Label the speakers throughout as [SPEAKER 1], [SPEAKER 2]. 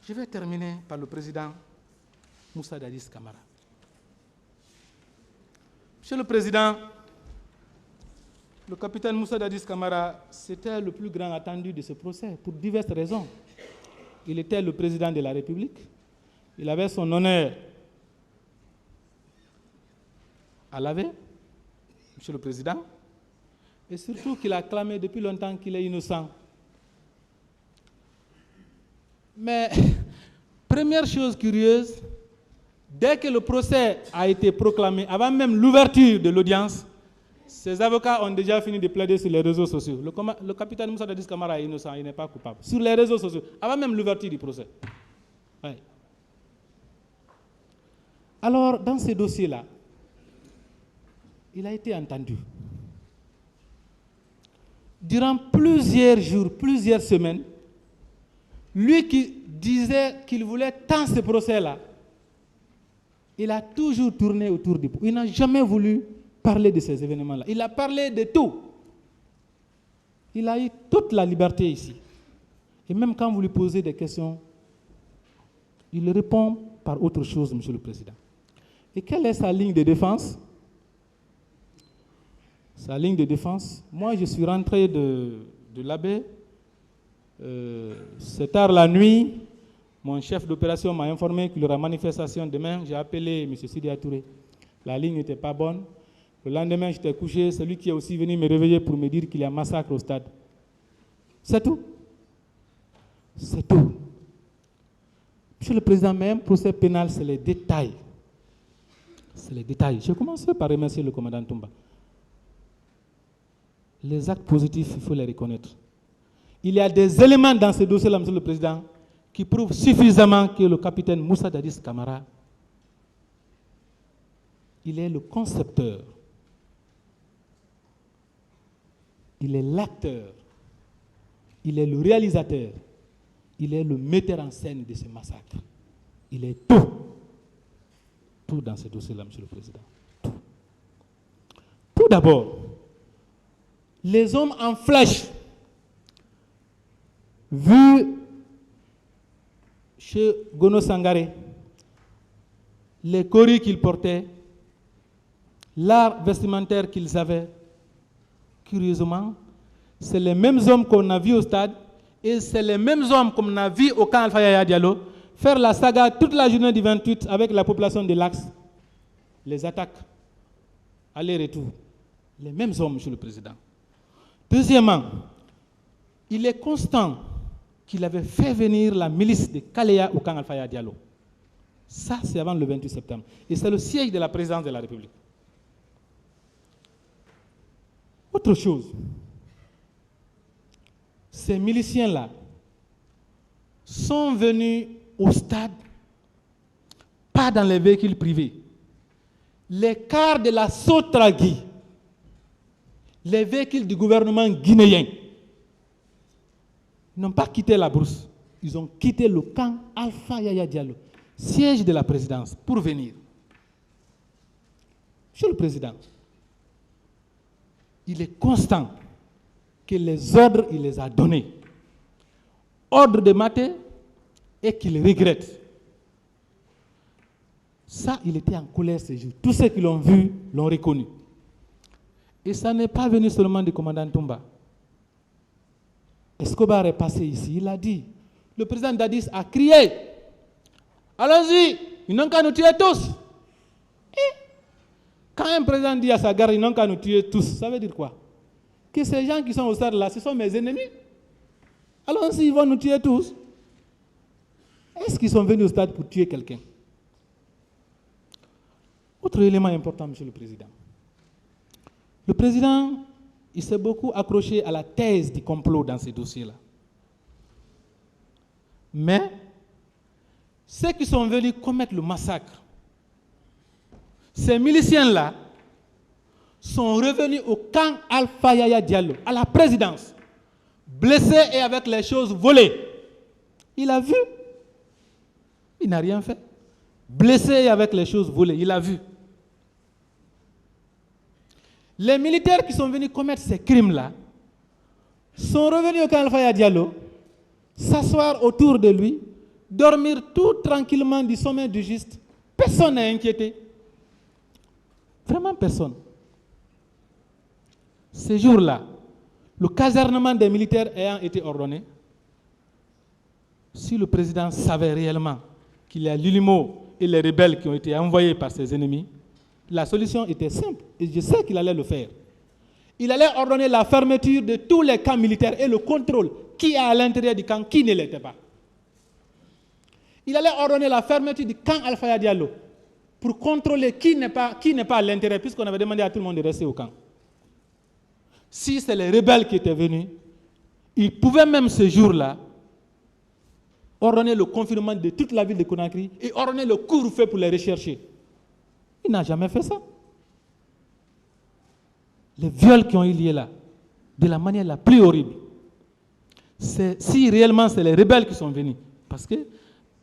[SPEAKER 1] Je vais terminer par le président Moussa Dadis Camara. Monsieur le Président, le capitaine Moussa Dadis Camara, c'était le plus grand attendu de ce procès pour diverses raisons. Il était le président de la République, il avait son honneur à laver, Monsieur le Président, et surtout qu'il a clamé depuis longtemps qu'il est innocent. Mais, première chose curieuse, dès que le procès a été proclamé, avant même l'ouverture de l'audience, ses avocats ont déjà fini de plaider sur les réseaux sociaux. Le capitaine Moussa Dadis Camara est innocent, il n'est pas coupable. Sur les réseaux sociaux, avant même l'ouverture du procès. Oui. Alors, dans ces dossiers-là, il a été entendu. Durant plusieurs jours, plusieurs semaines, lui qui disait qu'il voulait tant ce procès-là, il a toujours tourné autour du pot. Il n'a jamais voulu parler de ces événements-là. Il a parlé de tout. Il a eu toute la liberté ici. Et même quand vous lui posez des questions, il répond par autre chose, Monsieur le Président. Et quelle est sa ligne de défense? Sa ligne de défense, moi je suis rentré de l'Abbé, c'est tard la nuit, mon chef d'opération m'a informé qu'il y aura manifestation demain, j'ai appelé M. Sidi Touré, la ligne n'était pas bonne, le lendemain j'étais couché, c'est lui qui est aussi venu me réveiller pour me dire qu'il y a un massacre au stade. C'est tout. C'est tout. Monsieur le Président, même procès pénal, c'est les détails. C'est les détails. Je commence par remercier le commandant Toumba. Les actes positifs, il faut les reconnaître. Il y a des éléments dans ce dossier-là, Monsieur le Président, qui prouvent suffisamment que le capitaine Moussa Dadis Camara, il est le concepteur, il est l'acteur, il est le réalisateur, il est le metteur en scène de ce massacre. Il est tout. Tout dans ce dossier-là, Monsieur le Président. Tout. Tout d'abord, les hommes en flèche, vus chez Gono Sangaré, les coris qu'ils portaient, l'art vestimentaire qu'ils avaient, curieusement, c'est les mêmes hommes qu'on a vus au stade et c'est les mêmes hommes qu'on a vus au camp Alpha Yaya Diallo faire la saga toute la journée du 28 avec la population de l'Axe, les attaques, aller-retour. Les mêmes hommes, Monsieur le Président. Deuxièmement, il est constant qu'il avait fait venir la milice de Kalea au camp Alpha Yaya Diallo. Ça, c'est avant le 28 septembre. Et c'est le siège de la présidence de la République. Autre chose, ces miliciens-là sont venus au stade, pas dans les véhicules privés. Les cars de la Sotragui, les véhicules du gouvernement guinéen, n'ont pas quitté la brousse. Ils ont quitté le camp Alpha Yaya Diallo, siège de la présidence, pour venir. Monsieur le Président, il est constant que les ordres, il les a donnés. Ordre de mater et qu'il regrette. Ça, il était en colère ce jour. Tous ceux qui l'ont vu l'ont reconnu. Et ça n'est pas venu seulement du commandant Toumba. Escobar est passé ici, il a dit. Le président Dadis a crié. Allons-y, ils n'ont qu'à nous tuer tous. Et quand un président dit à sa garde, ils n'ont qu'à nous tuer tous, ça veut dire quoi? Que ces gens qui sont au stade là, ce sont mes ennemis. Allons-y, ils vont nous tuer tous. Est-ce qu'ils sont venus au stade pour tuer quelqu'un? Autre élément important, Monsieur le Président. Le président, il s'est beaucoup accroché à la thèse du complot dans ces dossiers-là. Mais, ceux qui sont venus commettre le massacre, ces miliciens-là sont revenus au camp Alpha Yaya Diallo, à la présidence, blessés et avec les choses volées. Il a vu. Il n'a rien fait. Blessé et avec les choses volées, il a vu. Les militaires qui sont venus commettre ces crimes-là sont revenus au camp Alpha Yaya Diallo, s'asseoir autour de lui, dormir tout tranquillement du sommeil du juste. Personne n'est inquiété. Vraiment personne. Ces jours-là, le casernement des militaires ayant été ordonné, si le président savait réellement qu'il y a l'ULIMO et les rebelles qui ont été envoyés par ses ennemis, la solution était simple, et je sais qu'il allait le faire. Il allait ordonner la fermeture de tous les camps militaires et le contrôle qui est à l'intérieur du camp, qui ne l'était pas. Il allait ordonner la fermeture du camp Alpha Diallo pour contrôler qui n'est pas à l'intérieur, puisqu'on avait demandé à tout le monde de rester au camp. Si c'est les rebelles qui étaient venus, ils pouvaient même ce jour-là ordonner le confinement de toute la ville de Conakry et ordonner le couvre-feu pour les rechercher. Il n'a jamais fait ça. Les viols qui ont eu lieu là, de la manière la plus horrible, si réellement c'est les rebelles qui sont venus, parce que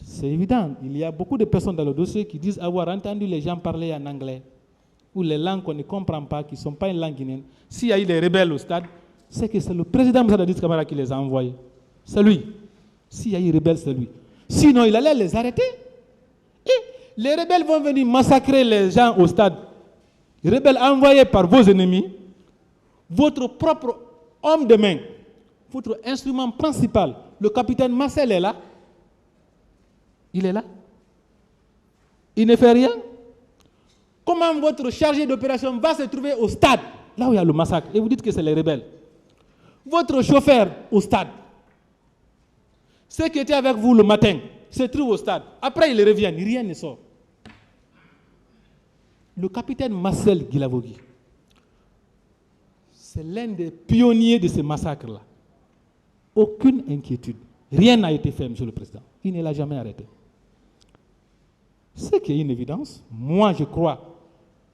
[SPEAKER 1] c'est évident, il y a beaucoup de personnes dans le dossier qui disent avoir entendu les gens parler en anglais, ou les langues qu'on ne comprend pas, qui ne sont pas une langue guinéenne. S'il y a eu des rebelles au stade, c'est que c'est le président Moussa Dadis Camara qui les a envoyés. C'est lui. S'il y a eu des rebelles, c'est lui. Sinon, il allait les arrêter. Et les rebelles vont venir massacrer les gens au stade. Les rebelles envoyés par vos ennemis, votre propre homme de main, votre instrument principal, le capitaine Marcel est là. Il est là. Il ne fait rien. Comment votre chargé d'opération va se trouver au stade, là où il y a le massacre, et vous dites que c'est les rebelles? Votre chauffeur au stade, ceux qui étaient avec vous le matin, se trouvent au stade. Après, ils reviennent, rien ne sort. Le capitaine Marcel Guilavogui, c'est l'un des pionniers de ce massacre-là. Aucune inquiétude. Rien n'a été fait, Monsieur le Président. Il ne l'a jamais arrêté. Ce qui est une évidence, moi je crois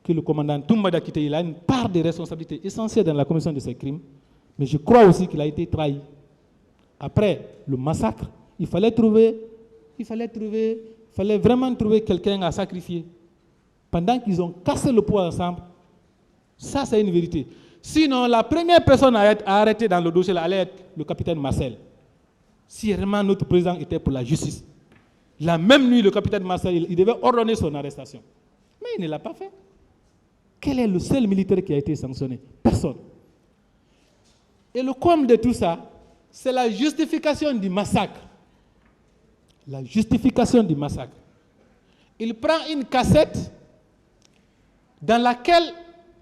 [SPEAKER 1] que le commandant Toumba Kité, il a une part de responsabilité essentielle dans la commission de ces crimes, mais je crois aussi qu'il a été trahi. Après le massacre, il fallait vraiment trouver quelqu'un à sacrifier. Pendant qu'ils ont cassé le poids ensemble, ça c'est une vérité. Sinon, la première personne à être arrêtée dans le dossier là, allait être le capitaine Marcel. Si vraiment notre président était pour la justice. La même nuit, le capitaine Marcel, il devait ordonner son arrestation. Mais il ne l'a pas fait. Quel est le seul militaire qui a été sanctionné? Personne. Et le comble de tout ça, c'est la justification du massacre. La justification du massacre. Il prend une cassette dans laquelle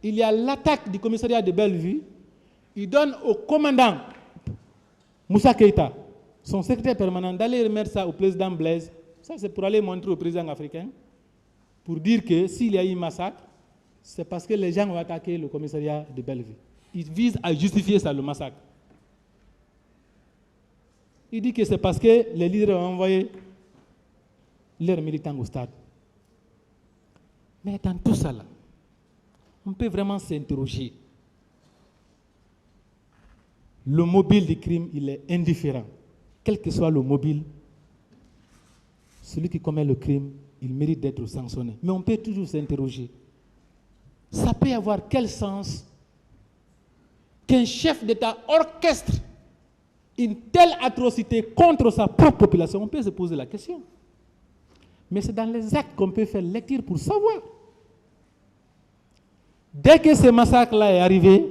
[SPEAKER 1] il y a l'attaque du commissariat de Bellevue. Il donne au commandant Moussa Keïta, son secrétaire permanent, d'aller remettre ça au président Blaise. Ça, c'est pour aller montrer au président africain, pour dire que s'il y a eu un massacre, c'est parce que les gens ont attaqué le commissariat de Bellevue. Il vise à justifier ça, le massacre. Il dit que c'est parce que les leaders ont envoyé leurs militants au stade. Mais dans tout ça, là, on peut vraiment s'interroger. Le mobile du crime, il est indifférent. Quel que soit le mobile, celui qui commet le crime, il mérite d'être sanctionné. Mais on peut toujours s'interroger. Ça peut avoir quel sens qu'un chef d'État orchestre une telle atrocité contre sa propre population? On peut se poser la question. Mais c'est dans les actes qu'on peut faire lecture pour savoir. Dès que ce massacre-là est arrivé,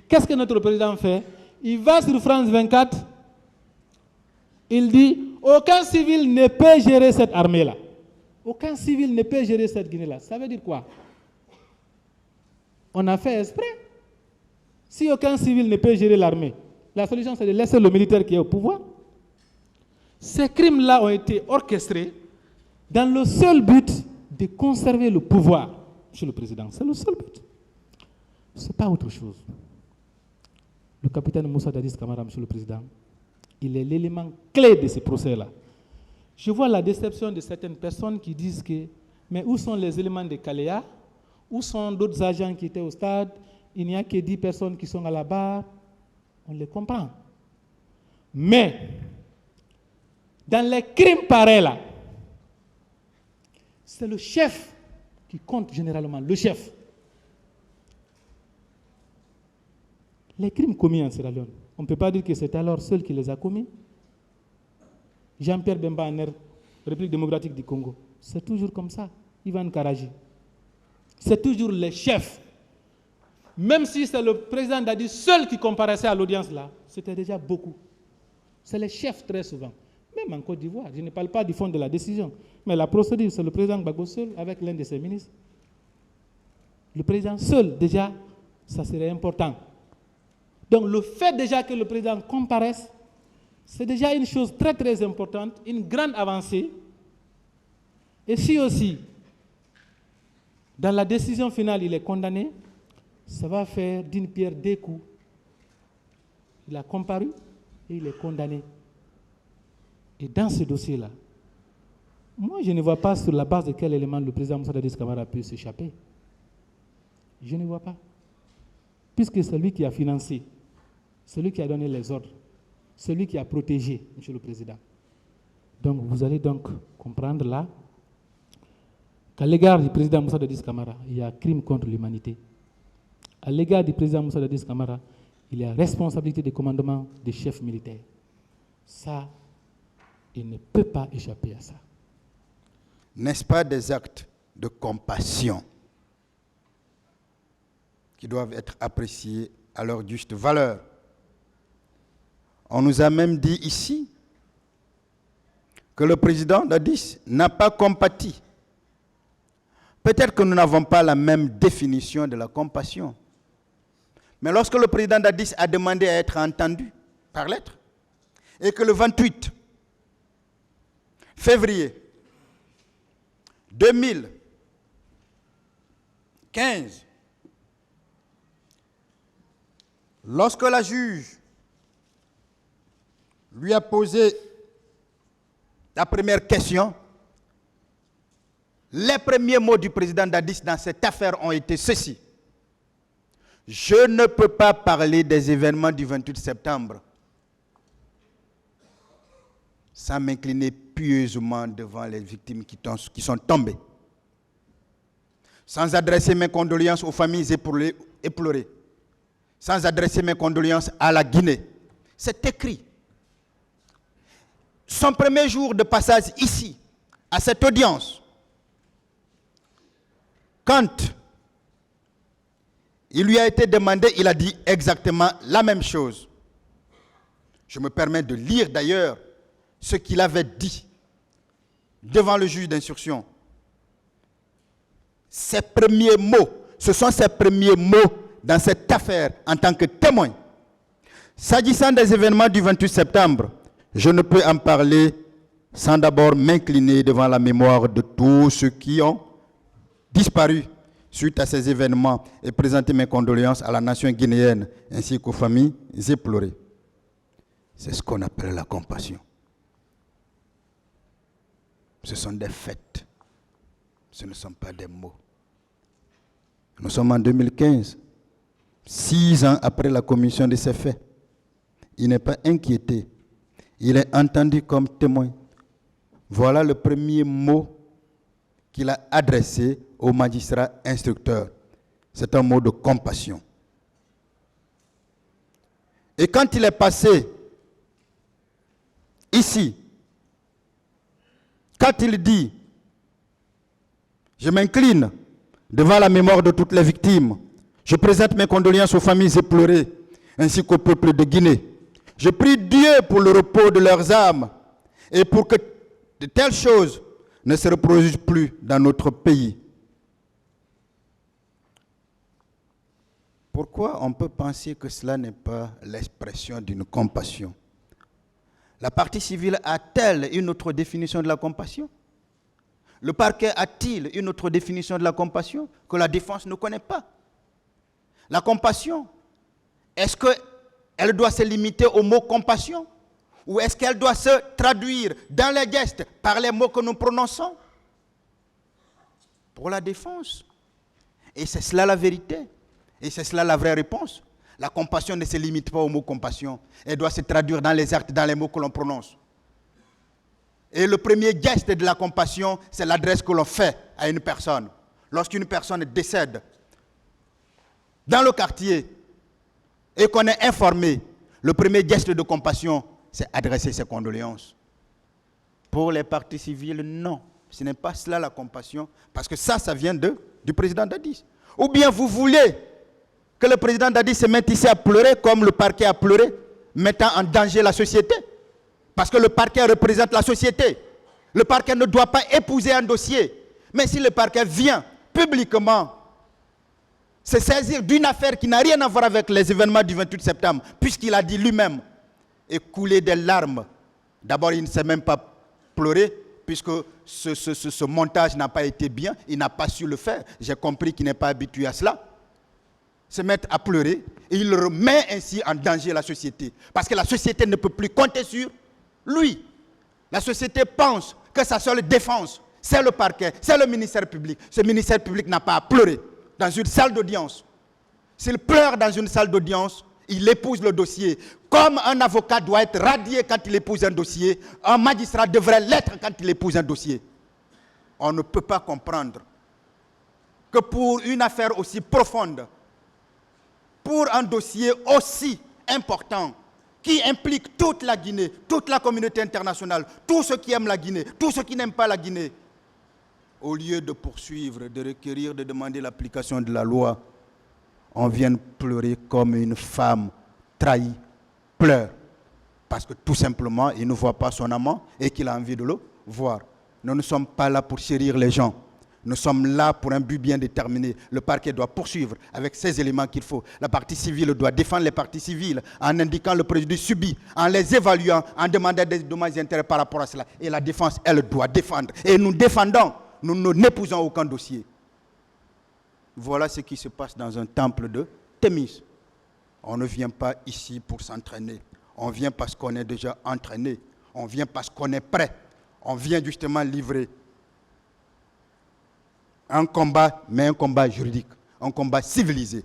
[SPEAKER 1] qu'est-ce que notre président fait? Il va sur France 24, il dit « Aucun civil ne peut gérer cette armée-là. Aucun civil ne peut gérer cette Guinée-là. » Ça veut dire quoi? On a fait exprès. Si aucun civil ne peut gérer l'armée, la solution c'est de laisser le militaire qui est au pouvoir. Ces crimes-là ont été orchestrés dans le seul but de conserver le pouvoir chez le président. C'est le seul but. Ce n'est pas autre chose. Le capitaine Moussa Dadis Camara, Monsieur le Président, il est l'élément clé de ce procès-là. Je vois la déception de certaines personnes qui disent que, mais où sont les éléments de Caléa? Où sont d'autres agents qui étaient au stade? Il n'y a que 10 personnes qui sont à la barre. On les comprend. Mais, dans les crimes pareils là, c'est le chef qui compte généralement, le chef. Les crimes commis en Sierra Leone, on ne peut pas dire que c'est alors seul qui les a commis. Jean-Pierre Bemba Aner République démocratique du Congo. C'est toujours comme ça, Ivan Karaji. C'est toujours les chefs. Même si c'est le président Dadi seul qui comparaissait à l'audience là, c'était déjà beaucoup. C'est les chefs très souvent. Même en Côte d'Ivoire, je ne parle pas du fond de la décision, mais la procédure, c'est le président Gbagbo seul avec l'un de ses ministres. Le président seul, déjà, ça serait important. Donc le fait déjà que le président comparaisse, c'est déjà une chose très très importante, une grande avancée. Et si aussi, dans la décision finale, il est condamné, ça va faire d'une pierre deux coups. Il a comparu et il est condamné. Et dans ce dossier-là, moi je ne vois pas sur la base de quel élément le président Moussa Dadis Camara peut s'échapper. Je ne vois pas. Puisque c'est lui qui a financé, celui qui a donné les ordres, celui qui a protégé, Monsieur le Président. Donc vous allez donc comprendre là qu'à l'égard du président Moussa Dadis Camara, il y a crime contre l'humanité. À l'égard du président Moussa Dadis Camara, il y a responsabilité de commandement des chefs militaires. Ça, il ne peut pas échapper à ça.
[SPEAKER 2] N'est-ce pas des actes de compassion qui doivent être appréciés à leur juste valeur? On nous a même dit ici que le président Dadis n'a pas compati. Peut-être que nous n'avons pas la même définition de la compassion. Mais lorsque le président Dadis a demandé à être entendu par lettre, et que le 28 février 2015, lorsque la juge lui a posé la première question, les premiers mots du président Dadis dans cette affaire ont été ceci: je ne peux pas parler des événements du 28 septembre sans m'incliner pieusement devant les victimes qui sont tombées, sans adresser mes condoléances aux familles éplorées, sans adresser mes condoléances à la Guinée. C'est écrit. Son premier jour de passage ici, à cette audience, quand il lui a été demandé, il a dit exactement la même chose. Je me permets de lire d'ailleurs ce qu'il avait dit devant le juge d'instruction. Ses premiers mots, ce sont ses premiers mots dans cette affaire en tant que témoin. S'agissant des événements du 28 septembre, je ne peux en parler sans d'abord m'incliner devant la mémoire de tous ceux qui ont disparu suite à ces événements et présenter mes condoléances à la nation guinéenne ainsi qu'aux familles éplorées. C'est ce qu'on appelle la compassion. Ce sont des faits, ce ne sont pas des mots. Nous sommes en 2015, 6 ans après la commission de ces faits. Il n'est pas inquiété, il est entendu comme témoin. Voilà le premier mot qu'il a adressé au magistrat instructeur. C'est un mot de compassion. Et quand il est passé ici, quand il dit « Je m'incline devant la mémoire de toutes les victimes, je présente mes condoléances aux familles éplorées, ainsi qu'au peuple de Guinée. Je prie Dieu pour le repos de leurs âmes et pour que de telles choses ne se reproduisent plus dans notre pays. » Pourquoi on peut penser que cela n'est pas l'expression d'une compassion? La partie civile a-t-elle une autre définition de la compassion? Le parquet a-t-il une autre définition de la compassion que la défense ne connaît pas? La compassion, est-ce qu'elle doit se limiter au mot compassion? Ou est-ce qu'elle doit se traduire dans les gestes par les mots que nous prononçons? Pour la défense. Et c'est cela la vérité. Et c'est cela la vraie réponse. La compassion ne se limite pas au mot compassion. Elle doit se traduire dans les actes, dans les mots que l'on prononce. Et le premier geste de la compassion, c'est l'adresse que l'on fait à une personne. Lorsqu'une personne décède dans le quartier et qu'on est informé, le premier geste de compassion, c'est adresser ses condoléances. Pour les parties civiles, non. Ce n'est pas cela la compassion, parce que ça vient du président Dadis. Ou bien vous voulez que le président Dadis se mette ici à pleurer comme le parquet a pleuré, mettant en danger la société. Parce que le parquet représente la société. Le parquet ne doit pas épouser un dossier. Mais si le parquet vient publiquement se saisir d'une affaire qui n'a rien à voir avec les événements du 28 septembre, puisqu'il a dit lui-même, et couler des larmes. D'abord, il ne sait même pas pleurer, puisque ce montage n'a pas été bien, il n'a pas su le faire. J'ai compris qu'il n'est pas habitué à cela. Se mettre à pleurer, et il remet ainsi en danger la société. Parce que la société ne peut plus compter sur lui. La société pense que sa seule défense, c'est le parquet, c'est le ministère public. Ce ministère public n'a pas à pleurer dans une salle d'audience. S'il pleure dans une salle d'audience, il épouse le dossier. Comme un avocat doit être radié quand il épouse un dossier, un magistrat devrait l'être quand il épouse un dossier. On ne peut pas comprendre que pour une affaire aussi profonde, pour un dossier aussi important, qui implique toute la Guinée, toute la communauté internationale, tous ceux qui aiment la Guinée, tous ceux qui n'aiment pas la Guinée, au lieu de poursuivre, de requérir, de demander l'application de la loi, on vient pleurer comme une femme trahie, pleure, parce que tout simplement, il ne voit pas son amant et qu'il a envie de le voir. Nous ne sommes pas là pour chérir les gens. Nous sommes là pour un but bien déterminé. Le parquet doit poursuivre avec ces éléments qu'il faut. La partie civile doit défendre les parties civiles en indiquant le préjudice subi, en les évaluant, en demandant des dommages et intérêts par rapport à cela. Et la défense, elle doit défendre. Et nous défendons, nous n'épousons aucun dossier. Voilà ce qui se passe dans un temple de Thémis. On ne vient pas ici pour s'entraîner. On vient parce qu'on est déjà entraîné. On vient parce qu'on est prêt. On vient justement livrer un combat, mais un combat juridique, un combat civilisé.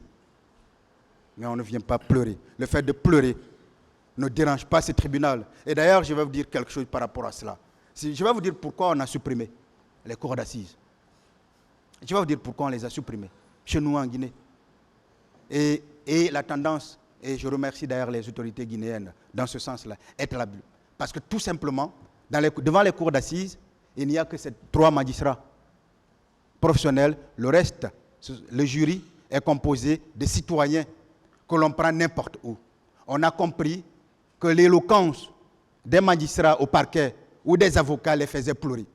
[SPEAKER 2] Mais on ne vient pas pleurer. Le fait de pleurer ne dérange pas ce tribunal. Et d'ailleurs, je vais vous dire quelque chose par rapport à cela. Je vais vous dire pourquoi on a supprimé les cours d'assises. Je vais vous dire pourquoi on les a supprimés chez nous en Guinée. Et la tendance, et je remercie d'ailleurs les autorités guinéennes dans ce sens-là, est là. Parce que tout simplement, devant les cours d'assises, il n'y a que ces 3 magistrats professionnels. Le reste, le jury, est composé de citoyens que l'on prend n'importe où. On a compris que l'éloquence des magistrats au parquet ou des avocats les faisait pleurer.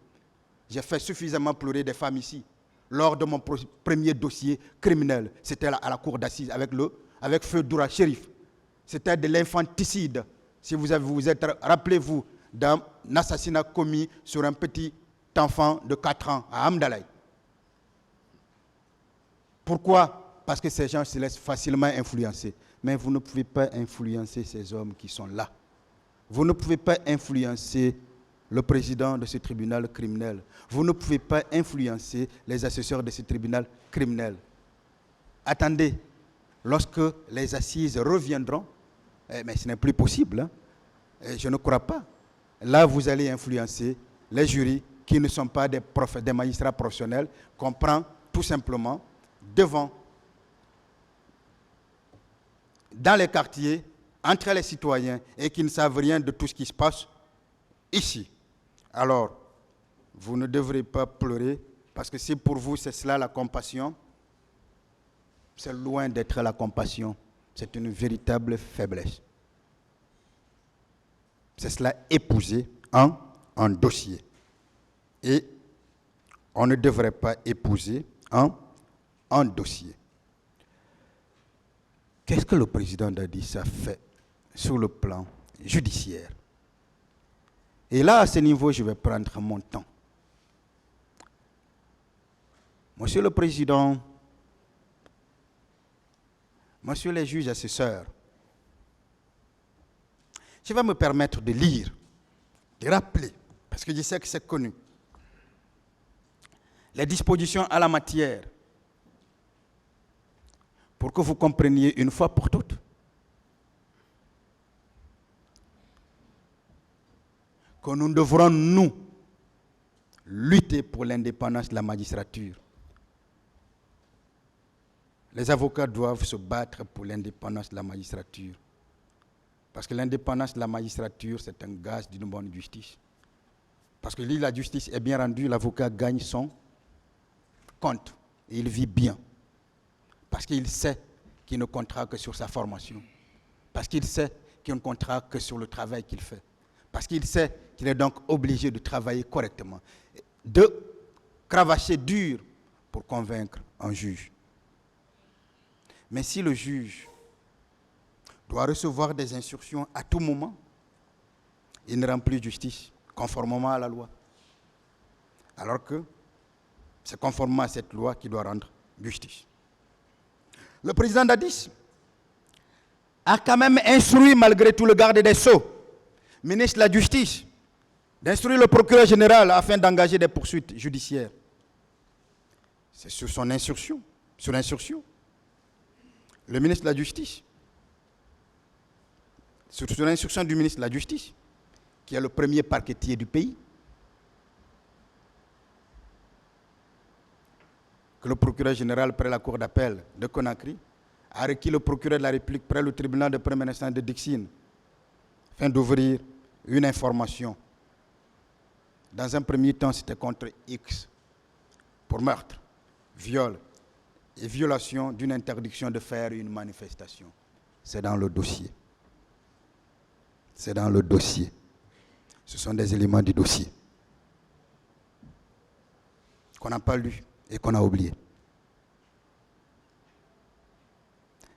[SPEAKER 2] J'ai fait suffisamment pleurer des femmes ici. Lors de mon premier dossier criminel, c'était à la cour d'assises avec Feu Doura Chérif. C'était de l'infanticide. Si vous êtes, rappelez-vous, d'un assassinat commis sur un petit enfant de 4 ans à Amdalaï. Pourquoi? Parce que ces gens se laissent facilement influencer. Mais vous ne pouvez pas influencer ces hommes qui sont là. Vous ne pouvez pas influencer le président de ce tribunal criminel. Vous ne pouvez pas influencer les assesseurs de ce tribunal criminel. Attendez, lorsque les assises reviendront, mais ce n'est plus possible, hein, je ne crois pas. Là, vous allez influencer les jurys qui ne sont pas des magistrats professionnels, qu'on prend tout simplement devant, dans les quartiers, entre les citoyens, et qui ne savent rien de tout ce qui se passe ici. Alors, vous ne devrez pas pleurer, parce que si pour vous c'est cela la compassion, c'est loin d'être la compassion, c'est une véritable faiblesse. C'est cela épouser un dossier. Et on ne devrait pas épouser un dossier. Qu'est-ce que le président Dadis a fait sur le plan judiciaire? Et là, à ce niveau, je vais prendre mon temps. Monsieur le Président, Monsieur les juges assesseurs, je vais me permettre de lire, de rappeler, parce que je sais que c'est connu, les dispositions à la matière, pour que vous compreniez une fois pour toutes que nous devrons, nous, lutter pour l'indépendance de la magistrature. Les avocats doivent se battre pour l'indépendance de la magistrature. Parce que l'indépendance de la magistrature, c'est un gage d'une bonne justice. Parce que la justice est bien rendue, l'avocat gagne son compte. Et il vit bien. Parce qu'il sait qu'il ne comptera que sur sa formation. Parce qu'il sait qu'il ne comptera que sur le travail qu'il fait. Parce qu'il sait qu'il est donc obligé de travailler correctement. De cravacher dur pour convaincre un juge. Mais si le juge doit recevoir des instructions à tout moment, il ne rend plus justice conformément à la loi. Alors que c'est conformément à cette loi qu'il doit rendre justice. Le président Dadis a quand même instruit malgré tout le garde des Sceaux, ministre de la Justice, d'instruire le procureur général afin d'engager des poursuites judiciaires. C'est sur son instruction, le ministre de la Justice, sur l'instruction du ministre de la Justice, qui est le premier parquetier du pays, que le procureur général près la cour d'appel de Conakry a requis le procureur de la République près le tribunal de première instance de Dixine afin d'ouvrir une information. Dans un premier temps, c'était contre X pour meurtre, viol et violation d'une interdiction de faire une manifestation. C'est dans le dossier. C'est dans le dossier. Ce sont des éléments du dossier qu'on n'a pas lu et qu'on a oublié.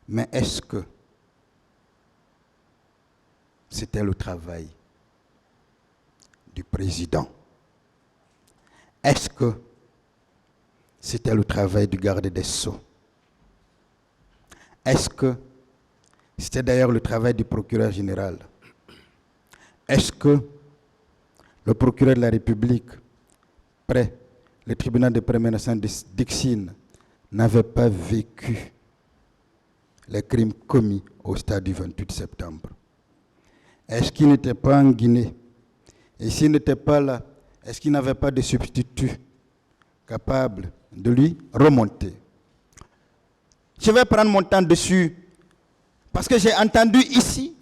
[SPEAKER 2] Mais est-ce que c'était le travail du président? Est-ce que c'était le travail du garde des Sceaux? Est-ce que c'était d'ailleurs le travail du procureur général? Est-ce que le procureur de la République, près le tribunal de première instance de Dixine, n'avait pas vécu les crimes commis au stade du 28 septembre? Est-ce qu'il n'était pas en Guinée? Et s'il n'était pas là, est-ce qu'il n'avait pas de substitut capable de lui remonter? Je vais prendre mon temps dessus parce que j'ai entendu ici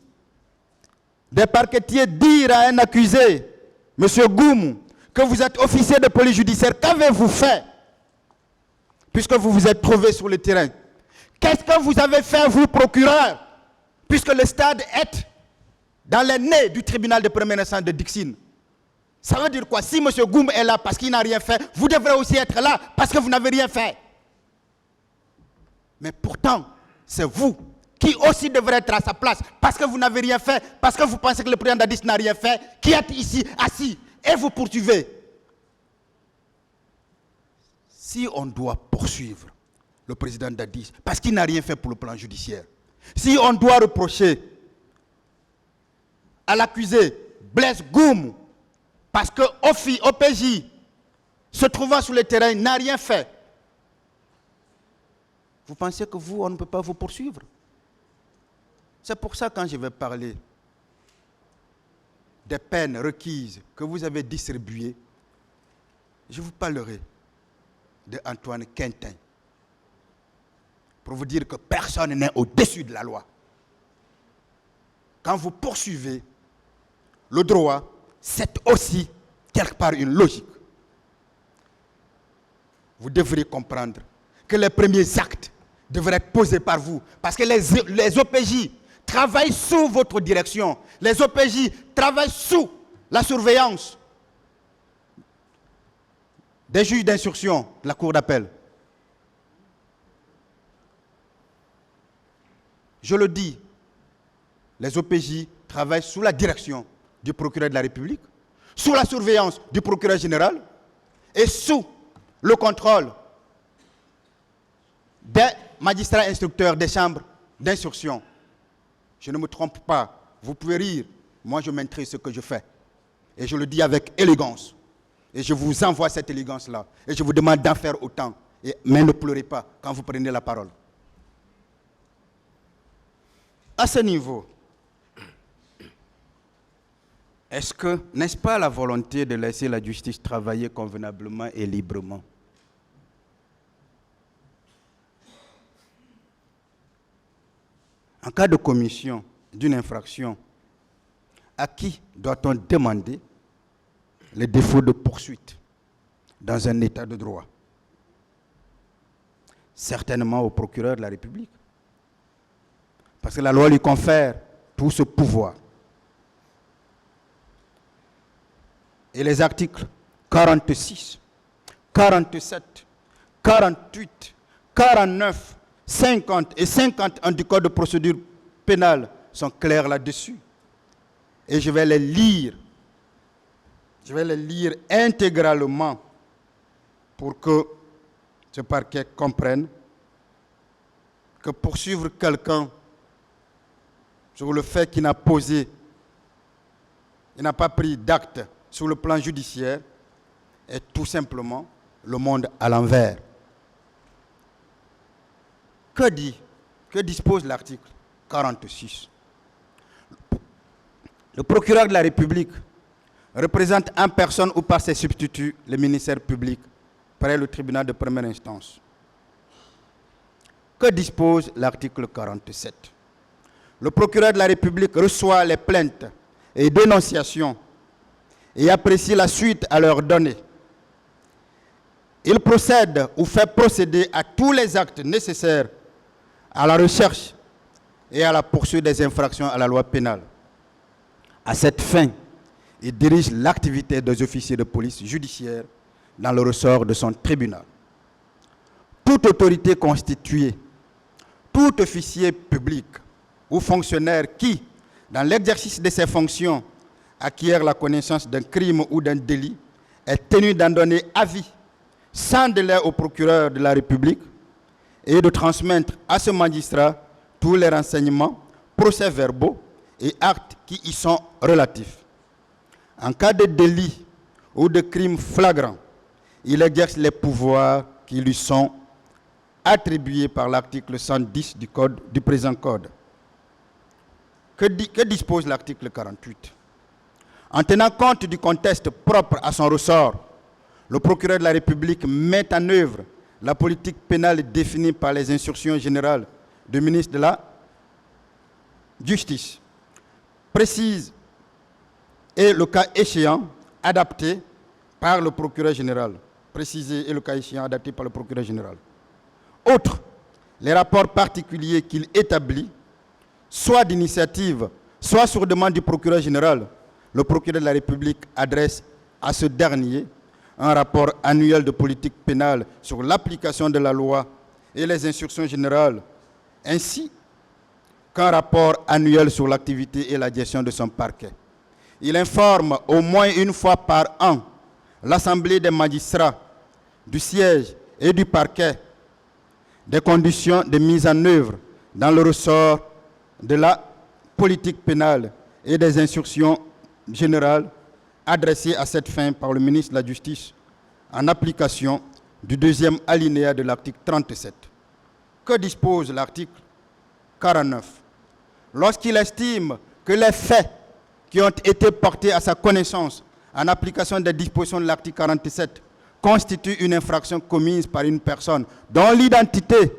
[SPEAKER 2] des parquetiers dire à un accusé, M. Goumou, que vous êtes officier de police judiciaire. Qu'avez-vous fait puisque vous vous êtes trouvé sur le terrain? Qu'est-ce que vous avez fait, vous, procureur, puisque le stade est dans les nez du tribunal de première instance de Dixine? Ça veut dire quoi? Si M. Goum est là parce qu'il n'a rien fait, vous devrez aussi être là parce que vous n'avez rien fait. Mais pourtant, c'est vous qui aussi devrez être à sa place parce que vous n'avez rien fait, parce que vous pensez que le président Dadis n'a rien fait, qui êtes ici assis et vous poursuivez. Si on doit poursuivre le président Dadis parce qu'il n'a rien fait pour le plan judiciaire, si on doit reprocher à l'accusé Blaise Goum parce que OPJ, se trouvant sur le terrain, n'a rien fait, vous pensez que vous, on ne peut pas vous poursuivre? C'est pour ça, quand je vais parler des peines requises que vous avez distribuées, je vous parlerai de Antoine Quintin pour vous dire que personne n'est au-dessus de la loi. Quand vous poursuivez le droit, c'est aussi quelque part une logique. Vous devrez comprendre que les premiers actes devraient être posés par vous, parce que les OPJ travaillent sous votre direction. Les OPJ travaillent sous la surveillance des juges d'instruction de la cour d'appel. Je le dis, les OPJ travaillent sous la direction du procureur de la République, sous la surveillance du procureur général et sous le contrôle des magistrats instructeurs des chambres d'instruction. Je ne me trompe pas, vous pouvez rire, moi je maîtrise ce que je fais. Et je le dis avec élégance. Et je vous envoie cette élégance-là. Et je vous demande d'en faire autant. Mais ne pleurez pas quand vous prenez la parole. À ce niveau, est-ce que, n'est-ce pas la volonté de laisser la justice travailler convenablement et librement? En cas de commission d'une infraction, à qui doit-on demander les défauts de poursuite dans un état de droit? Certainement au procureur de la République. Parce que la loi lui confère tout ce pouvoir. Et les articles 46, 47, 48, 49, 50 et 51 du Code de procédure pénale sont clairs là-dessus. Et je vais les lire. Je vais les lire intégralement pour que ce parquet comprenne que poursuivre quelqu'un sur le fait qu'il n'a posé, il n'a pas pris d'acte sur le plan judiciaire est tout simplement le monde à l'envers. Que dispose l'article 46? Le procureur de la République représente en personne ou par ses substituts le ministère public près le tribunal de première instance. Que dispose l'article 47? Le procureur de la République reçoit les plaintes et dénonciations et apprécie la suite à leur donner. Il procède ou fait procéder à tous les actes nécessaires à la recherche et à la poursuite des infractions à la loi pénale. À cette fin, il dirige l'activité des officiers de police judiciaire dans le ressort de son tribunal. Toute autorité constituée, tout officier public ou fonctionnaire qui, dans l'exercice de ses fonctions, acquiert la connaissance d'un crime ou d'un délit, est tenu d'en donner avis sans délai au procureur de la République et de transmettre à ce magistrat tous les renseignements, procès-verbaux et actes qui y sont relatifs. En cas de délit ou de crime flagrant, il exerce les pouvoirs qui lui sont attribués par l'article 110 du présent code. Que dispose l'article 48? En tenant compte du contexte propre à son ressort, le procureur de la République met en œuvre la politique pénale définie par les instructions générales du ministre de la Justice, précise et le cas échéant adapté par le procureur général. Précisé et le cas échéant adapté par le procureur général. Outre les rapports particuliers qu'il établit, soit d'initiative, soit sur demande du procureur général, le procureur de la République adresse à ce dernier un rapport annuel de politique pénale sur l'application de la loi et les instructions générales, ainsi qu'un rapport annuel sur l'activité et la gestion de son parquet. Il informe au moins une fois par an l'Assemblée des magistrats, du siège et du parquet des conditions de mise en œuvre dans le ressort de la politique pénale et des instructions générales adressées à cette fin par le ministre de la Justice en application du deuxième alinéa de l'article 37. Que dispose l'article 49? Lorsqu'il estime que les faits qui ont été portés à sa connaissance en application des dispositions de l'article 47 constituent une infraction commise par une personne dont l'identité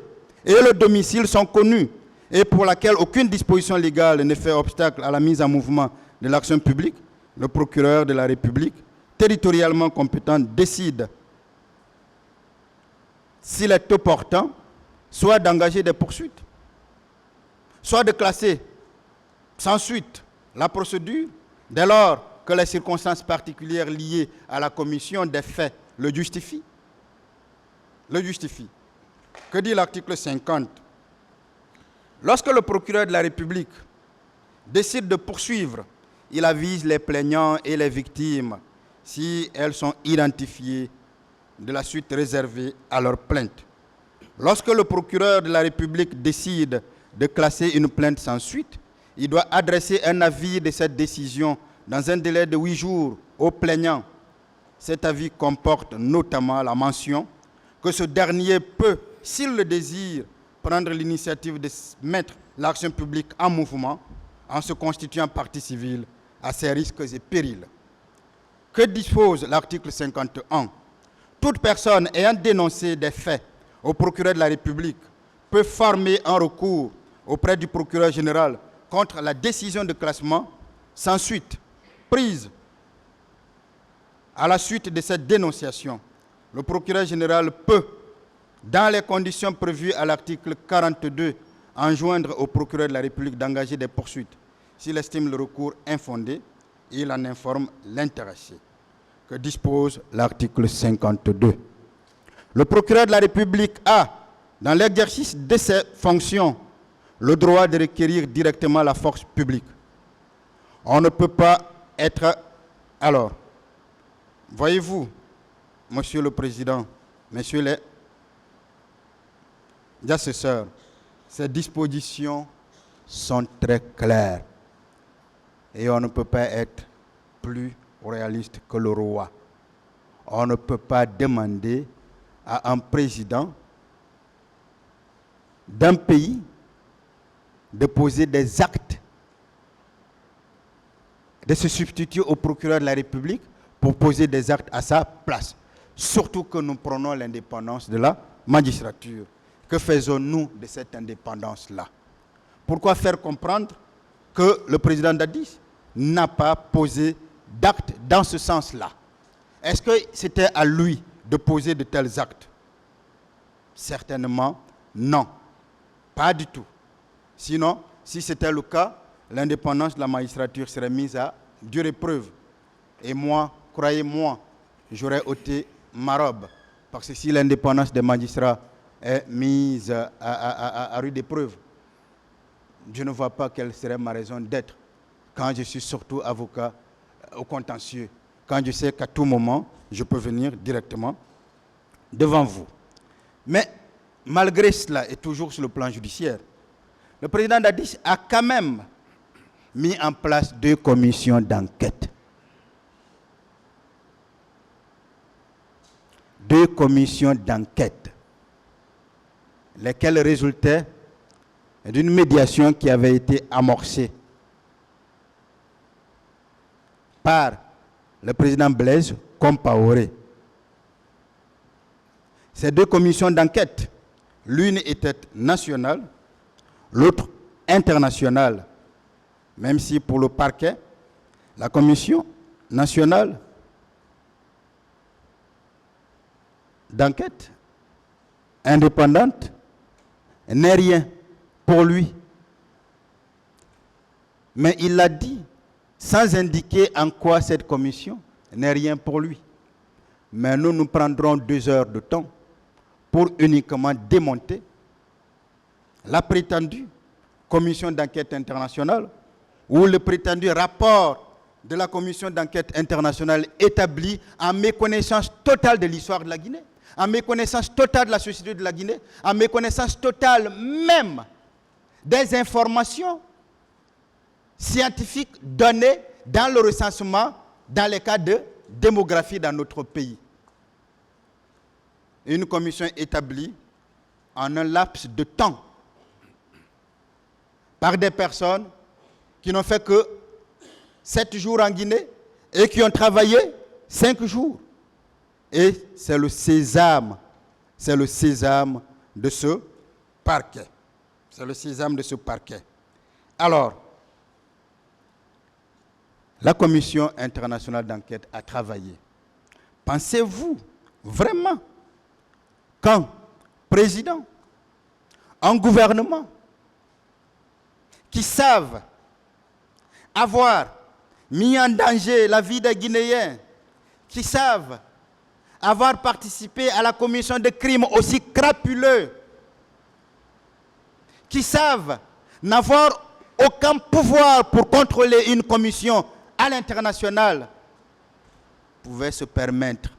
[SPEAKER 2] et le domicile sont connus et pour laquelle aucune disposition légale ne fait obstacle à la mise en mouvement de l'action publique, le procureur de la République, territorialement compétent, décide, s'il est opportun, soit d'engager des poursuites, soit de classer sans suite la procédure, dès lors que les circonstances particulières liées à la commission des faits le justifient. Que dit l'article 50? Lorsque le procureur de la République décide de poursuivre, il avise les plaignants et les victimes si elles sont identifiées de la suite réservée à leur plainte. Lorsque le procureur de la République décide de classer une plainte sans suite, il doit adresser un avis de cette décision dans un délai de 8 jours au plaignant. Cet avis comporte notamment la mention que ce dernier peut, s'il le désire, prendre l'initiative de mettre l'action publique en mouvement en se constituant partie civile à ses risques et périls. Que dispose l'article 51? Toute personne ayant dénoncé des faits au procureur de la République peut former un recours auprès du procureur général contre la décision de classement sans suite prise À la suite de cette dénonciation, le procureur général peut, dans les conditions prévues à l'article 42, enjoindre au procureur de la République d'engager des poursuites. S'il estime le recours infondé, il en informe l'intéressé, que dispose l'article 52. Le procureur de la République a, dans l'exercice de ses fonctions, le droit de requérir directement la force publique. On ne peut pas être... Alors, voyez-vous, Monsieur le Président, Messieurs les assesseurs, ces dispositions sont très claires et on ne peut pas être plus réaliste que le roi. On ne peut pas demander à un président d'un pays de poser des actes, de se substituer au procureur de la République pour poser des actes à sa place. Surtout que nous prenons l'indépendance de la magistrature. Que faisons-nous de cette indépendance-là? Pourquoi faire comprendre que le président Dadis n'a pas posé d'actes dans ce sens-là? Est-ce que c'était à lui de poser de tels actes? Certainement non, pas du tout. Sinon, si c'était le cas, l'indépendance de la magistrature serait mise à dure épreuve. Et moi, croyez-moi, j'aurais ôté ma robe. Parce que si l'indépendance des magistrats est mise à rude épreuve, je ne vois pas quelle serait ma raison d'être quand je suis surtout avocat au contentieux, quand je sais qu'à tout moment, je peux venir directement devant vous. Mais malgré cela, et toujours sur le plan judiciaire, le président Dadis a quand même mis en place 2 commissions d'enquête. 2 commissions d'enquête, lesquelles résultaient d'une médiation qui avait été amorcée par le président Blaise Compaoré. Ces 2 commissions d'enquête, l'une était nationale, l'autre internationale, même si pour le parquet, la commission nationale d'enquête indépendante n'est rien pour lui. Mais il l'a dit sans indiquer en quoi cette commission n'est rien pour lui. Mais nous prendrons 2 heures de temps pour uniquement démonter la prétendue commission d'enquête internationale ou le prétendu rapport de la commission d'enquête internationale établi en méconnaissance totale de l'histoire de la Guinée, en méconnaissance totale de la société de la Guinée, en méconnaissance totale même des informations scientifiques données dans le recensement dans les cas de démographie dans notre pays. Une commission établie en un laps de temps par des personnes qui n'ont fait que 7 jours en Guinée et qui ont travaillé 5 jours. Et c'est le sésame de ce parquet. C'est le sésame de ce parquet. Alors, la Commission internationale d'enquête a travaillé. Pensez-vous vraiment qu'un président, un gouvernement qui savent avoir mis en danger la vie des Guinéens, qui savent avoir participé à la commission de crimes aussi crapuleux, qui savent n'avoir aucun pouvoir pour contrôler une commission à l'international, pouvaient se permettre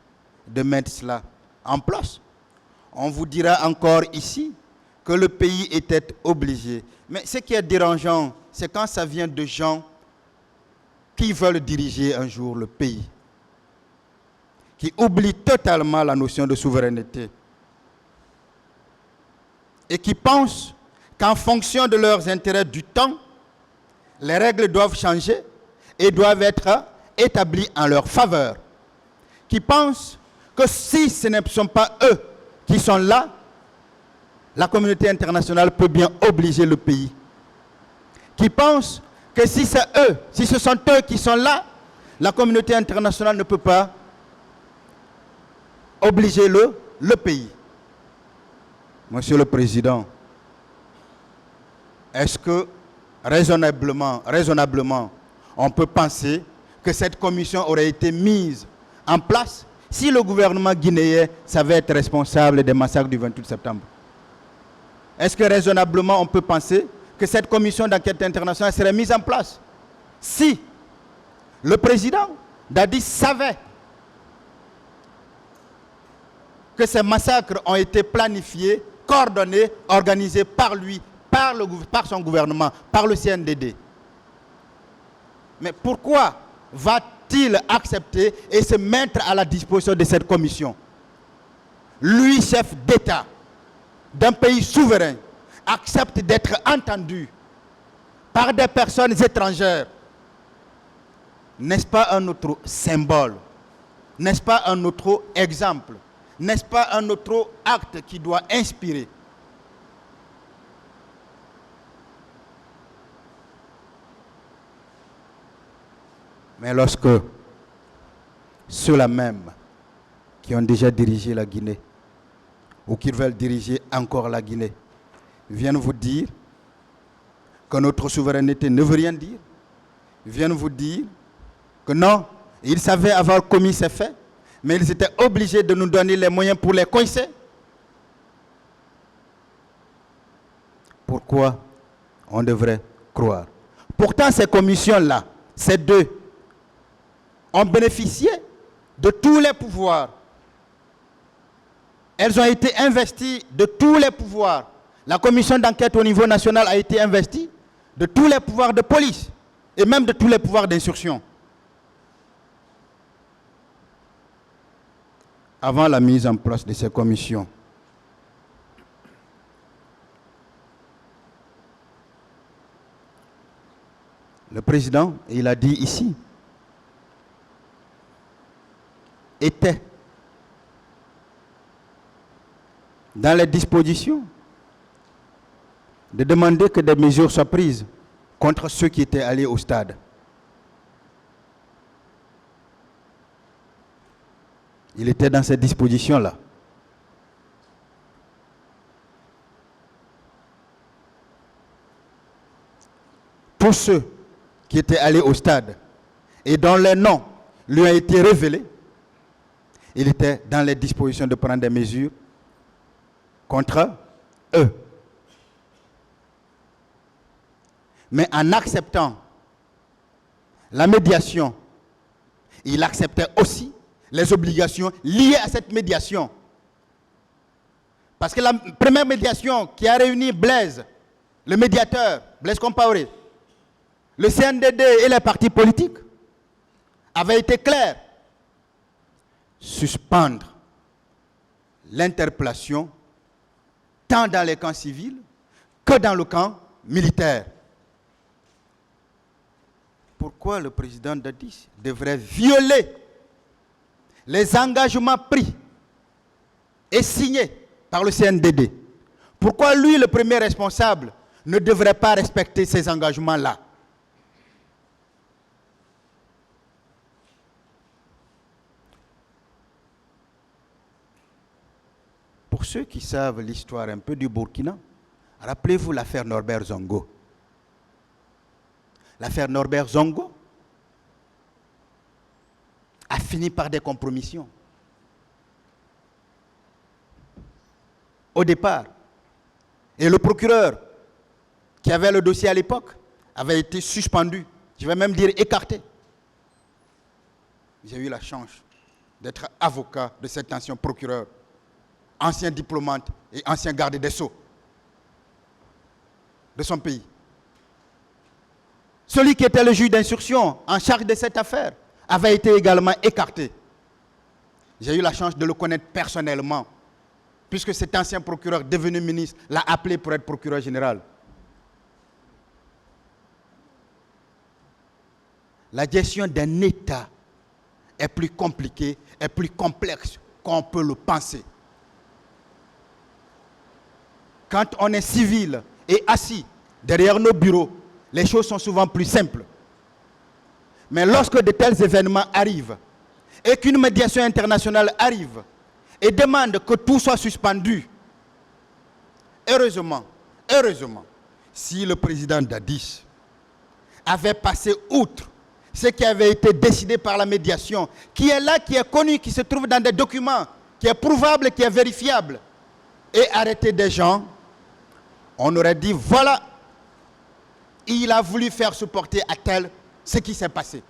[SPEAKER 2] de mettre cela en place. On vous dira encore ici que le pays était obligé. Mais ce qui est dérangeant, c'est quand ça vient de gens qui veulent diriger un jour le pays, qui oublient totalement la notion de souveraineté et qui pensent qu'en fonction de leurs intérêts du temps, les règles doivent changer et doivent être établies en leur faveur, qui pensent que si ce ne sont pas eux qui sont là, la communauté internationale peut bien obliger le pays, qui pensent que si c'est eux, si ce sont eux qui sont là, la communauté internationale ne peut pas obliger le pays. Monsieur le Président, est-ce que raisonnablement, on peut penser que cette commission aurait été mise en place si le gouvernement guinéen savait être responsable des massacres du 28 septembre? Est-ce que raisonnablement on peut penser que cette commission d'enquête internationale serait mise en place si le président Dadi savait que ces massacres ont été planifiés, coordonnés, organisés par lui, par son gouvernement, par le CNDD? Mais pourquoi va-t-il accepter et se mettre à la disposition de cette commission? Lui, chef d'État d'un pays souverain, accepte d'être entendu par des personnes étrangères. N'est-ce pas un autre symbole? N'est-ce pas un autre exemple? N'est-ce pas un autre acte qui doit inspirer? Mais lorsque ceux-là même qui ont déjà dirigé la Guinée ou qui veulent diriger encore la Guinée viennent vous dire que notre souveraineté ne veut rien dire, viennent vous dire que non, ils savaient avoir commis ces faits, mais ils étaient obligés de nous donner les moyens pour les coincer. Pourquoi on devrait croire? Pourtant, ces commissions-là, ces deux, ont bénéficié de tous les pouvoirs. Elles ont été investies de tous les pouvoirs. La commission d'enquête au niveau national a été investie de tous les pouvoirs de police et même de tous les pouvoirs d'instruction. Avant la mise en place de ces commissions, le président, il a dit ici, était dans les dispositions de demander que des mesures soient prises contre ceux qui étaient allés au stade. Il était dans ces dispositions-là. Tous ceux qui étaient allés au stade et dont les noms lui ont été révélés, il était dans les dispositions de prendre des mesures contre eux. Mais en acceptant la médiation, il acceptait aussi les obligations liées à cette médiation. Parce que la première médiation qui a réuni Blaise, le médiateur, Blaise Compaoré, le CNDD et les partis politiques, avait été claire. Suspendre l'interpellation tant dans les camps civils que dans le camp militaire. Pourquoi le président Dadi devrait violer les engagements pris et signés par le CNDD? Pourquoi lui, le premier responsable, ne devrait pas respecter ces engagements-là? Pour ceux qui savent l'histoire un peu du Burkina, rappelez-vous l'affaire Norbert Zongo. L'affaire Norbert Zongo a fini par des compromissions. Au départ, et le procureur qui avait le dossier à l'époque avait été suspendu, je vais même dire écarté. J'ai eu la chance d'être avocat de cet ancien procureur, ancien diplomate et ancien garde des Sceaux de son pays. Celui qui était le juge d'instruction en charge de cette affaire avait été également écarté. J'ai eu la chance de le connaître personnellement, puisque cet ancien procureur devenu ministre l'a appelé pour être procureur général. La gestion d'un État est plus compliquée, est plus complexe qu'on peut le penser. Quand on est civil et assis derrière nos bureaux, les choses sont souvent plus simples. Mais lorsque de tels événements arrivent et qu'une médiation internationale arrive et demande que tout soit suspendu. Heureusement, si le président Dadis avait passé outre ce qui avait été décidé par la médiation, qui est là, qui est connu, qui se trouve dans des documents, qui est prouvable, qui est vérifiable, et arrêté des gens, on aurait dit, voilà, il a voulu faire supporter à tel ce qui s'est passé.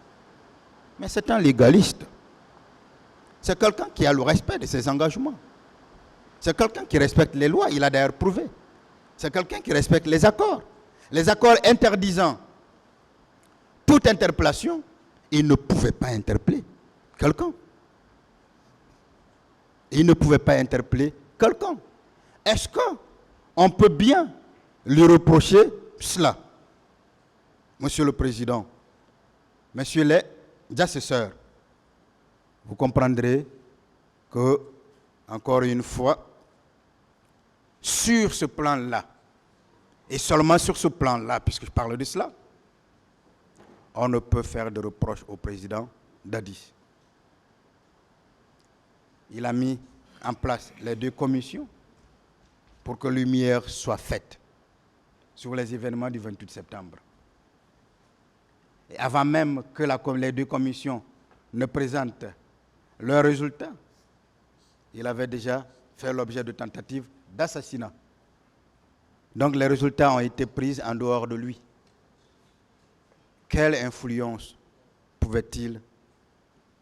[SPEAKER 2] Mais c'est un légaliste. C'est quelqu'un qui a le respect de ses engagements. C'est quelqu'un qui respecte les lois, il a d'ailleurs prouvé. C'est quelqu'un qui respecte les accords. Les accords interdisant toute interpellation, il ne pouvait pas interpeller quelqu'un. Il ne pouvait pas interpeller quelqu'un. Est-ce qu'on peut bien lui reprocher cela? Monsieur le Président, messieurs les assesseurs, vous comprendrez que, encore une fois, sur ce plan-là, et seulement sur ce plan-là, puisque je parle de cela, on ne peut faire de reproches au président Dadis. Il a mis en place les 2 commissions pour que lumière soit faite sur les événements du 28 septembre. Et avant même que les 2 commissions ne présentent leurs résultats, il avait déjà fait l'objet de tentatives d'assassinat. Donc les résultats ont été pris en dehors de lui. Quelle influence pouvait-il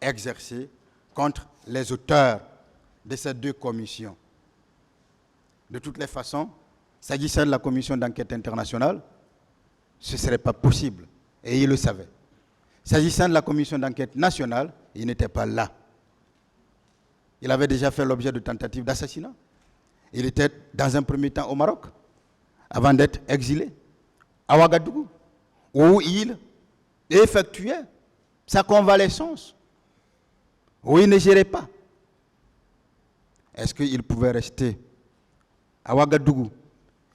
[SPEAKER 2] exercer contre les auteurs de ces 2 commissions? De toutes les façons, s'agissant de la commission d'enquête internationale, ce ne serait pas possible. Et il le savait. S'agissant de la commission d'enquête nationale, il n'était pas là. Il avait déjà fait l'objet de tentatives d'assassinat. Il était dans un premier temps au Maroc, avant d'être exilé à Ouagadougou, où il effectuait sa convalescence, où il ne gérait pas. Est-ce qu'il pouvait rester à Ouagadougou?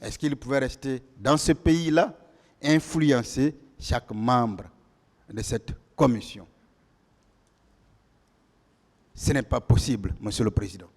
[SPEAKER 2] Est-ce qu'il pouvait rester dans ce pays-là, influencer chaque membre de cette commission? Ce n'est pas possible, Monsieur le Président.